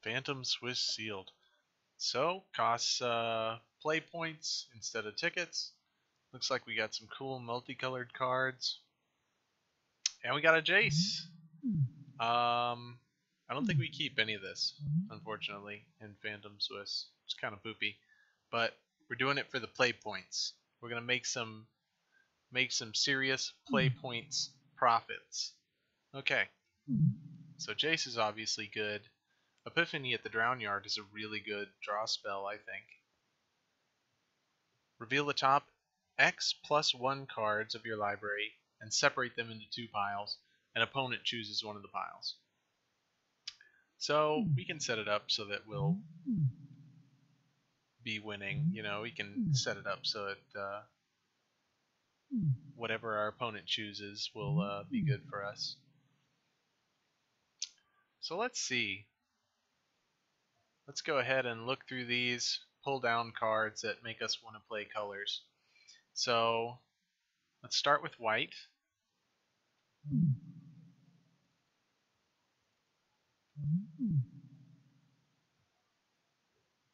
Phantom Swiss sealed. So, costs play points instead of tickets. Looks like we got some cool multicolored cards. And we got a Jace. I don't think we keep any of this, unfortunately, in Phantom Swiss. It's kind of poopy. But we're doing it for the play points. We're gonna make some serious play points profits. Okay. So Jace is obviously good. Epiphany at the Drown Yard is a really good draw spell, I think. Reveal the top X+1 cards of your library and separate them into 2 piles. An opponent chooses one of the piles. So we can set it up so that we'll be winning. You know, we can set it up so that whatever our opponent chooses will be good for us. So let's see. Let's go ahead and look through these, pull down cards that make us want to play colors. So let's start with white.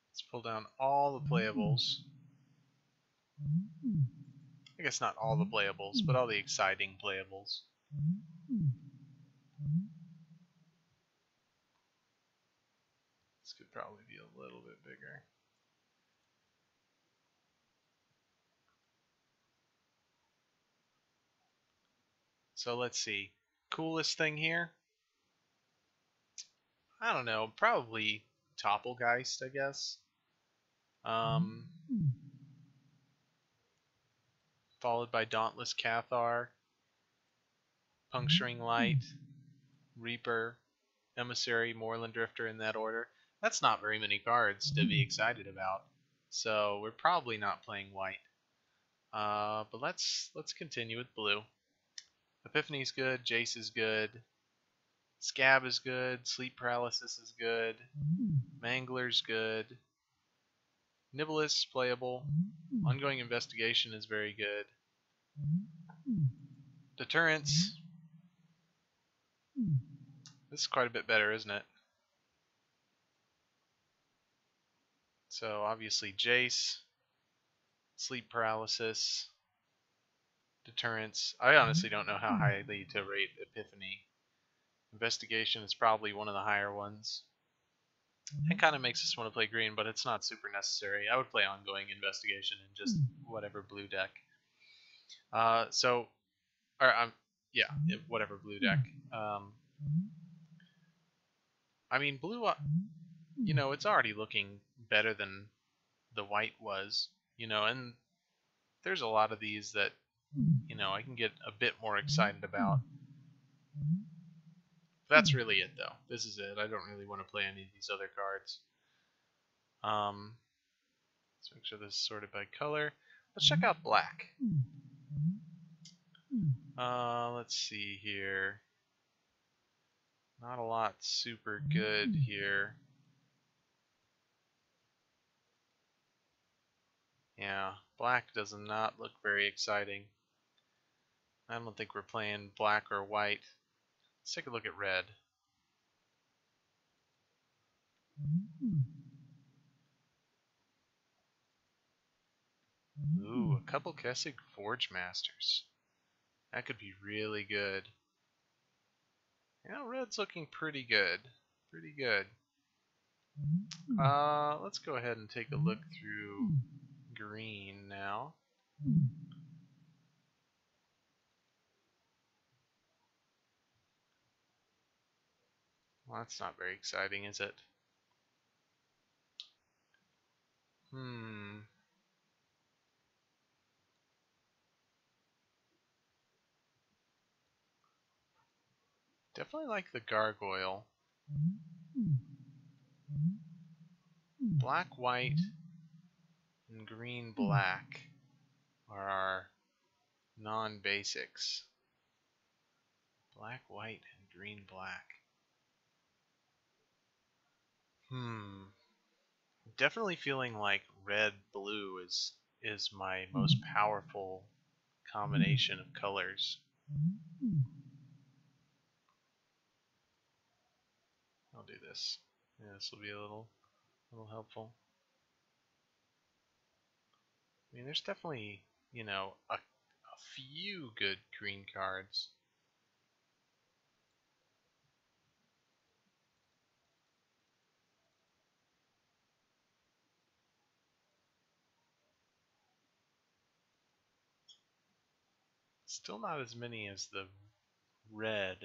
Let's pull down all the playables. I guess not all the playables, but all the exciting playables. This could probably be a little bit bigger. So let's see. Coolest thing here? I don't know. Probably Topplegeist, I guess. Followed by Dauntless Cathar, Puncturing Light, Reaper, Emissary, Moorland Drifter in that order. That's not very many cards to be excited about. So we're probably not playing white. But let's continue with blue. Epiphany's good, Jace is good, Scab is good, Sleep Paralysis is good, Mangler's good, Nibble is playable, Ongoing Investigation is very good, Deterrence, this is quite a bit better, isn't it? So obviously Jace, Sleep Paralysis, Deterrence. I honestly don't know how highly to rate Epiphany. Investigation is probably one of the higher ones. It kind of makes us want to play green, but it's not super necessary. I would play Ongoing Investigation in just whatever blue deck. Whatever blue deck. I mean, blue, you know, it's already looking better than the white was, you know, and there's a lot of these that, you know, I can get a bit more excited about. That's really it, though. This is it. I don't really want to play any of these other cards. Let's make sure this is sorted by color. Let's check out black. Let's see here. Not a lot super good here. Yeah, black does not look very exciting. I don't think we're playing black or white. Let's take a look at red. Ooh, a couple Kessig Forge Masters. That could be really good. You know, red's looking pretty good. Pretty good. Let's go ahead and take a look through green now. Well, that's not very exciting, is it? Definitely like the gargoyle. Black, white, and green, black are our non-basics. Black, white, and green, black. Definitely feeling like red, blue is my most powerful combination of colors. I'll do this. Yeah, this will be a little helpful. I mean, there's definitely, a few good green cards. Still not as many as the red.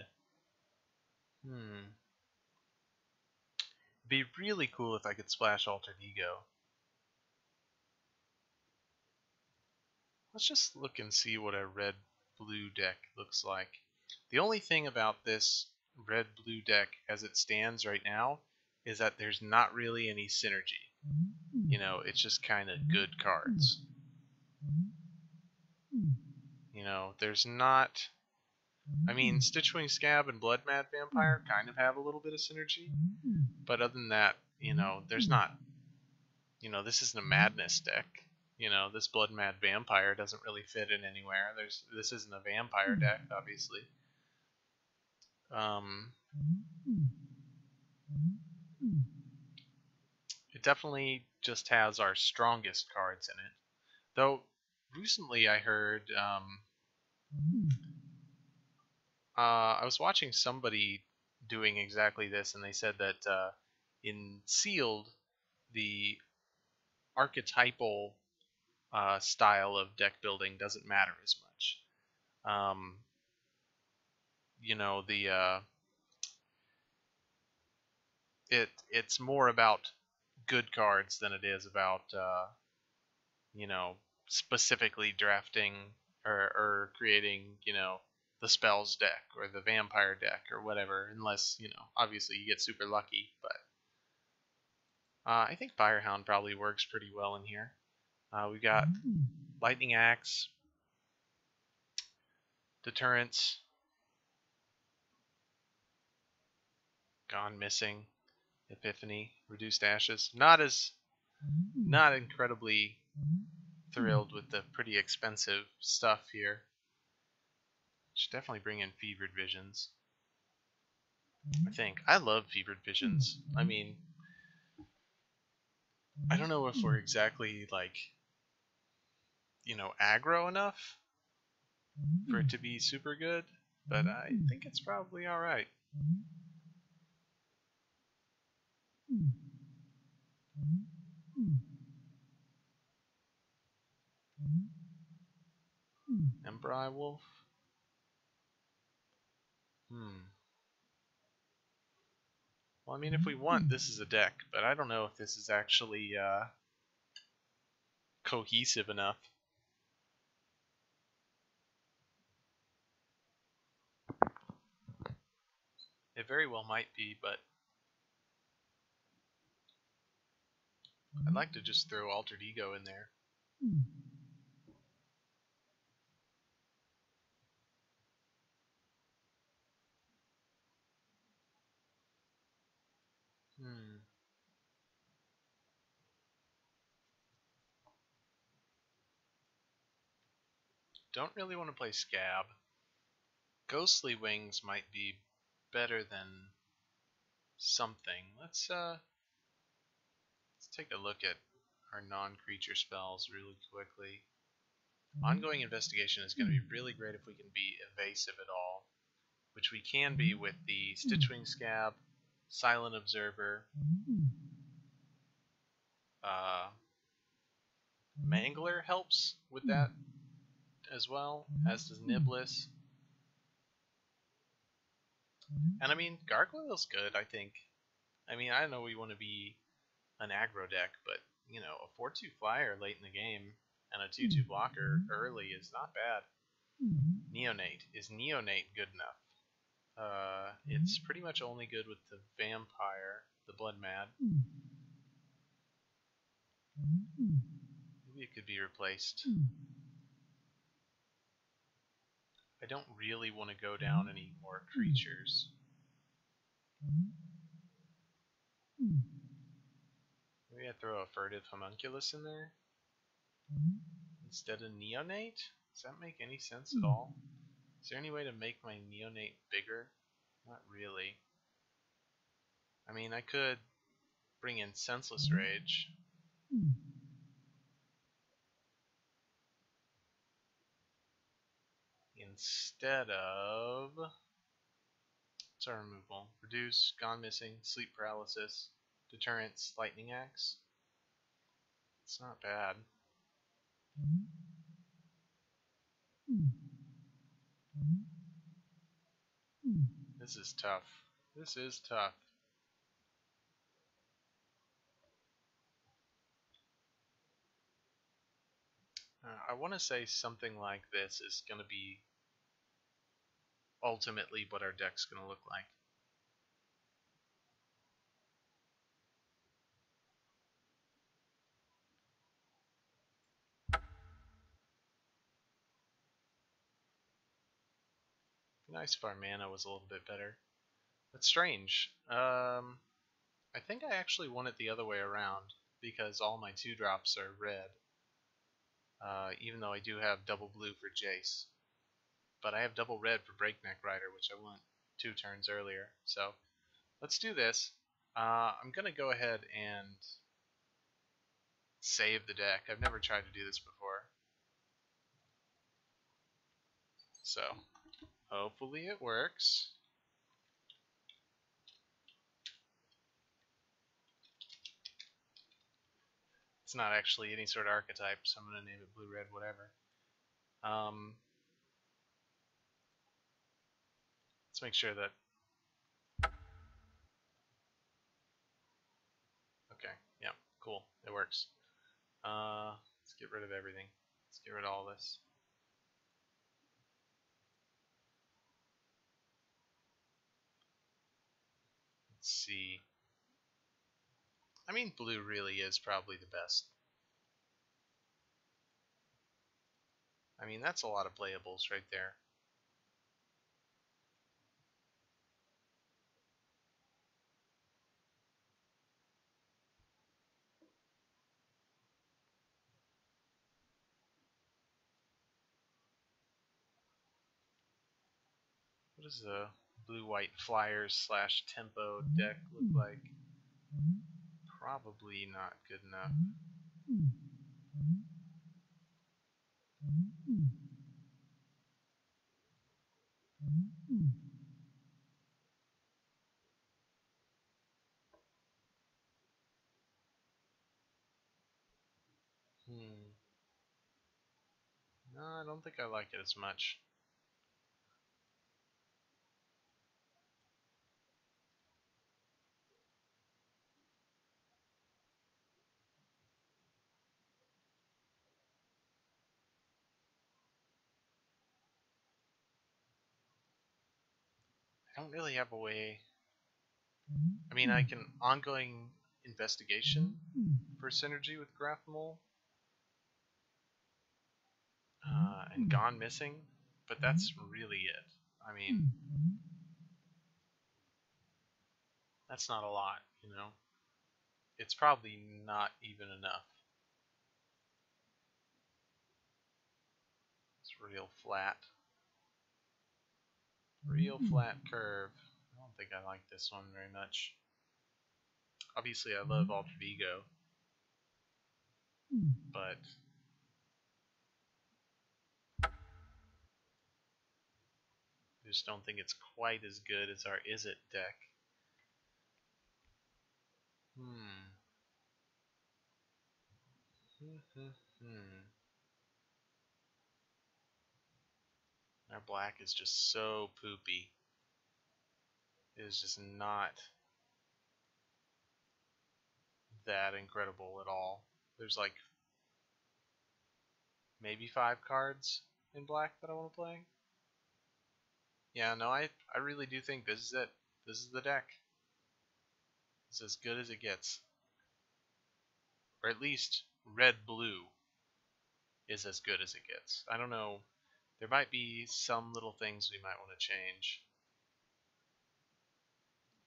Be really cool if I could splash Altered Ego. Let's just look and see what a red-blue deck looks like. The only thing about this red-blue deck as it stands right now is that there's not really any synergy. It's just kind of good cards. There's not... I mean, Stitchwing Scab and Blood Mad Vampire kind of have a little bit of synergy, but other than that, there's not. This isn't a Madness deck. This Blood Mad Vampire doesn't really fit in anywhere. This isn't a vampire deck, obviously. It definitely just has our strongest cards in it. Though, recently I heard, I was watching somebody doing exactly this, and they said that in Sealed, the archetypal style of deck building doesn't matter as much. It's more about good cards than it is about specifically drafting or creating the spells deck or the vampire deck or whatever, unless obviously you get super lucky. But I think Firehound probably works pretty well in here. We got Lightning Axe, Deterrence, Gone Missing, Epiphany, Reduced Ashes. Not incredibly thrilled with the pretty expensive stuff here. Should definitely bring in Fevered Visions. I think. I love Fevered Visions. I mean, I don't know if we're exactly aggro enough for it to be super good, but I think it's probably alright. Emperor Wolf? Well, I mean, if we want, this is a deck, but I don't know if this is actually cohesive enough. It very well might be, but I'd like to just throw Altered Ego in there. Don't really want to play Scab. Ghostly Wings might be better than something. Let's take a look at our non-creature spells really quickly. Ongoing Investigation is going to be really great if we can be evasive at all, which we can be with the Stitchwing Scab, Silent Observer, Mangler helps with that as well, as does Niblis. And I mean, Gargoyle's good, I think. I mean, I know we want to be an aggro deck, but, a 4-2 flyer late in the game and a 2-2 blocker early is not bad. Neonate. Is Neonate good enough? It's pretty much only good with the Vampire, the Blood Mad. Maybe it could be replaced. I don't really want to go down any more creatures. Maybe I throw a Furtive Homunculus in there instead of Neonate? Does that make any sense at all? Is there any way to make my Neonate bigger? Not really. I mean, I could bring in Senseless Rage. Instead of... What's our removal? Reduce, Gone Missing, Sleep Paralysis, Deterrence, Lightning Axe. It's not bad. This is tough. This is tough. I want to say something like this is going to be ultimately what our deck's going to look like. Nice if our mana was a little bit better. That's strange. I think I actually want it the other way around because all my 2-drops are red. Even though I do have double blue for Jace. But I have double red for Breakneck Rider, which I went 2 turns earlier. So let's do this. I'm going to go ahead and save the deck. I've never tried to do this before. So hopefully it works. It's not actually any sort of archetype, so I'm going to name it blue, red, whatever. Let's make sure that... Okay, yeah, cool. It works. Let's get rid of everything. Let's get rid of all this. Let's see. I mean, blue really is probably the best. I mean, that's a lot of playables right there. What does the blue-white flyers slash tempo deck look like? Probably not good enough. No, I don't think I like it as much. I don't really have a way. I mean, I can ongoing investigation for synergy with Graphamole and Gone Missing, but that's really it. I mean, that's not a lot, you know? It's probably not even enough. It's real flat. Real flat curve. I don't think I like this one very much. Obviously, I love Alter Ego, but I just don't think it's quite as good as our Is It deck. Our black is just so poopy. It is just not that incredible at all. There's like maybe 5 cards in black that I want to play. Yeah, no, I really do think this is it. This is the deck. It's as good as it gets. Or at least red-blue is as good as it gets. I don't know. There might be some little things we might want to change.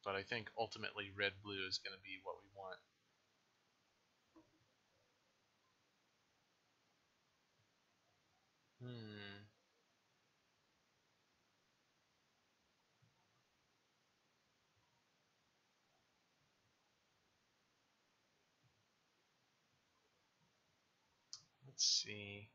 But I think ultimately red-blue is going to be what we want. Let's see.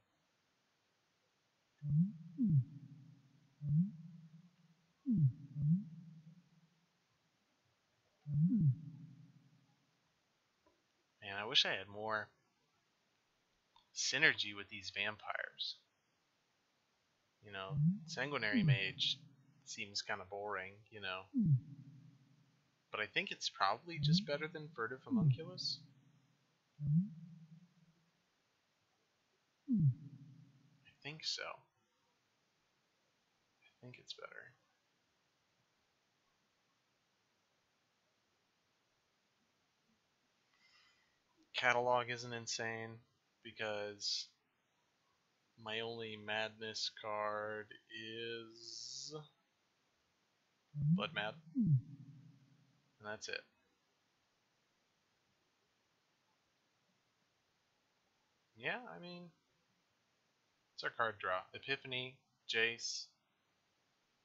Man, I wish I had more synergy with these vampires. You know, Sanguinary Mage seems kind of boring, you know. But I think it's probably just better than Furtive Homunculus. I think so. I think it's better. Catalog isn't insane because my only madness card is Blood Mad, and that's it. Yeah, I mean, it's our card draw. Epiphany, Jace,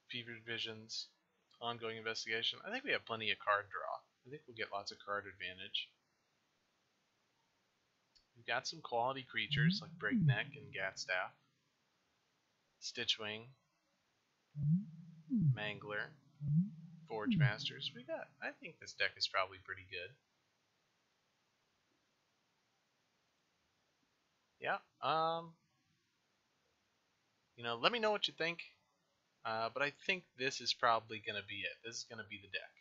Fevered Visions, Ongoing Investigation. I think we have plenty of card draw. I think we'll get lots of card advantage. We've got some quality creatures like Breakneck and Gatstaff, Stitchwing, Mangler, Forge Masters. I think this deck is probably pretty good. Yeah. Let me know what you think. But I think this is probably going to be it. This is going to be the deck.